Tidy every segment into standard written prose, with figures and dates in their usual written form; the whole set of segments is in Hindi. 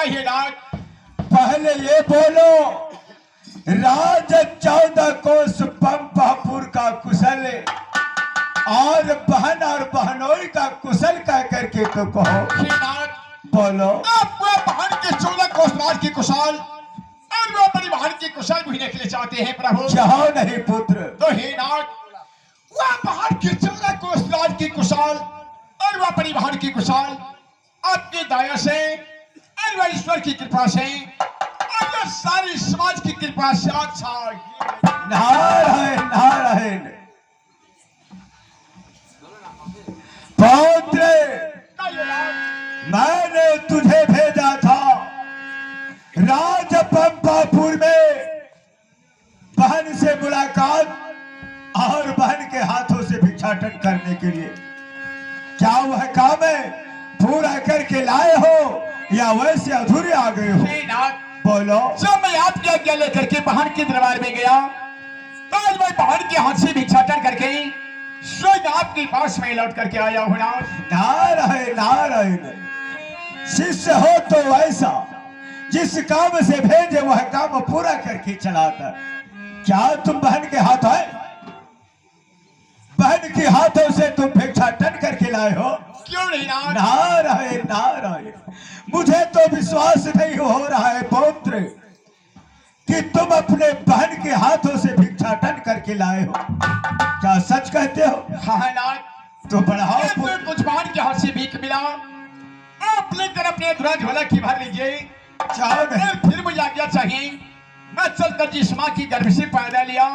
कहिए राज। पहले ये बोलो, राज 14 कोस पंपापुर का कुशल और बहन और बहनोई का कुशल कह करके तो कहो। हे राज, बोलो। आप वो बहन के 14 कोस राज की कुशल और वो अपनी बहन की कुशल भी देखने चाहते हैं प्रभु। चाहो नहीं पुत्र। तो हे राज, वो बहन के 14 कोस राज की कुशल और वो अपनी बहन की कुशल आपकी दया से और वो ईश्वर की कृपा से और वो सारी समाज की कृपा से अच्छा। नारायण नारायण। पौत्र, मैंने तुझे भेजा था राज पंपापुर में बहन से मुलाकात और बहन के हाथों से भिक्षाटन करने के लिए। क्या वह काम है पूरा करके लाए हो या वैसे अधूरे आ गए हो? बोलो। जब मैं आपकी आज्ञा लेकर के बहन के दरबार में गया तो आज मैं बहन के हाथ से भिक्षाटन करके स्वयं आपके पास में लौट करके आया हूँ। नारायण नारायण। शिष्य हो तो वैसा जिस काम से भेजे वह काम पूरा करके चलाता। क्या तुम बहन के हाथ आए? बहन के हाथों से तुम भिक्षाटन करके लाए हो? क्यों नहीं? नारायण नारायण। मुझे तो विश्वास नहीं हो रहा है पौत्र कि तुम अपने बहन के हाथों से भिक्षाटन करके लाए हो। क्या सच कहते हो? हाँ नाथ। तो बढ़ाओ। कुछ बहन के हाथ से भीख मिला, आप लेकर अपने दुरा झोला की भर लीजिए। फिर मुझे आज्ञा चाहिए, मैं चलकर जिस माँ की गर्भ से पैदा लिया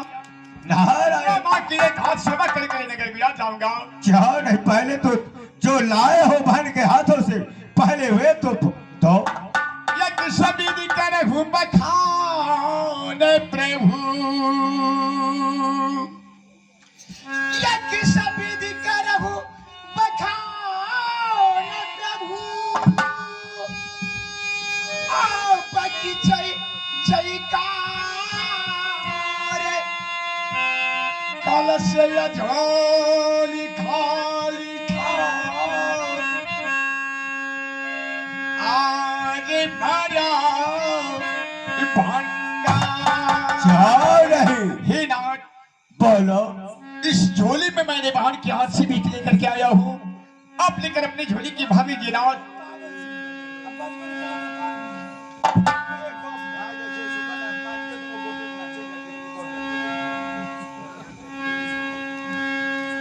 नारायण माँ की एक हाथ सेवा करके नगर विराज जाऊंगा। क्या नहीं? पहले तो जो लाए हो बहन के हाथों से पहले हुए तो यज्ञ सभी करहु बखान प्रभु, यज्ञ सभी करहु बखान प्रभु, आपकी जय जयकार कलश झोली खाली आगे भरा हे नाथ। बोलो। इस झोली में मैंने बहन के हाथ से भीख लेकर के आया हूँ, आप लेकर अपनी झोली की भाभी जी नाथ।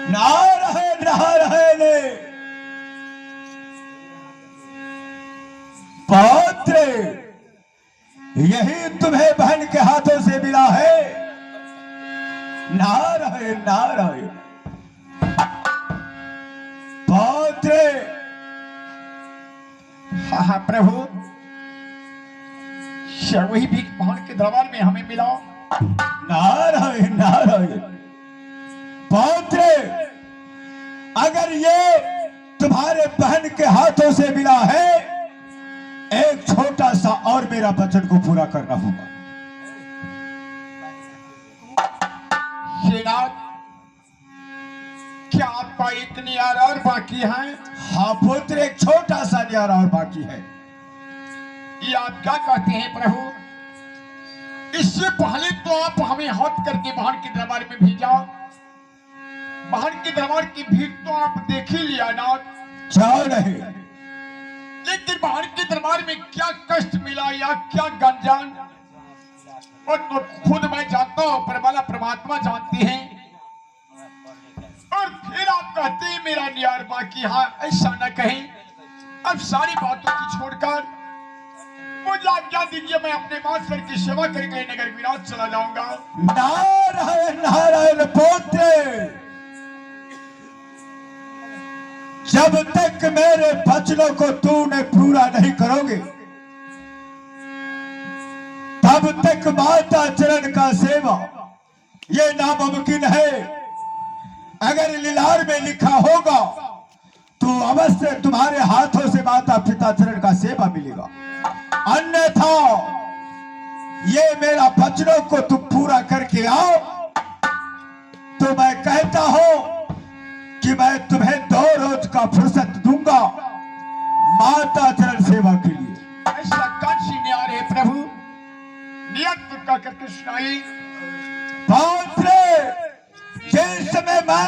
नारायण नारायण। पौत्र, यही तुम्हें बहन के हाथों से मिला है? नारायण नारायण। पौत्र। हाँ प्रभु, वही भीख बहन के दरबार में हमें मिला। नारायण नारायण। पौत्र, अगर ये तुम्हारे बहन के हाथों से मिला है, एक छोटा सा और मेरा वचन को पूरा करना होगा। क्या आपका एक न्यारा और बाकी है? हाँ पुत्र, एक छोटा सा न्यारा और बाकी है। ये आप क्या कहते हैं प्रभु? इससे पहले तो आप हमें हाथ करके बहन के दरबार में भेजा। बहन के दरबार की भीड़ तो आप देख ही लिया नाथ। जाओ नहीं, लेकिन बहन के दरबार में क्या कष्ट मिला या क्या गंजान, और तो खुद मैं जानता हूं, पर वाला परमात्मा जानते हैं। और फिर आप कहते हैं मेरा न्यार बाकी। हाँ, ऐसा न कहें। अब सारी बातों की छोड़कर मुझे आज्ञा दीजिए, मैं अपने मास्टर की सेवा करके नगर विराज चला जाऊंगा। नारायण नारायण। पुत्र, जब तक मेरे वचनों को तूने पूरा नहीं करोगे, तब तक माता चरण का सेवा ये नामुमकिन है। अगर लीलार में लिखा होगा तो अवश्य तुम्हारे हाथों से माता पिता चरण का सेवा मिलेगा, अन्यथा ये मेरा वचनों को तुम पूरा करके आओ तो मैं कहता हूं कि मैं तुम्हें 2 रोज का फुर्सत दूंगा माता चरण सेवा के लिए। ऐसा आज सीने आ रहे प्रभु नियत का करके सुनाई। बाप रे, जिस समय मैं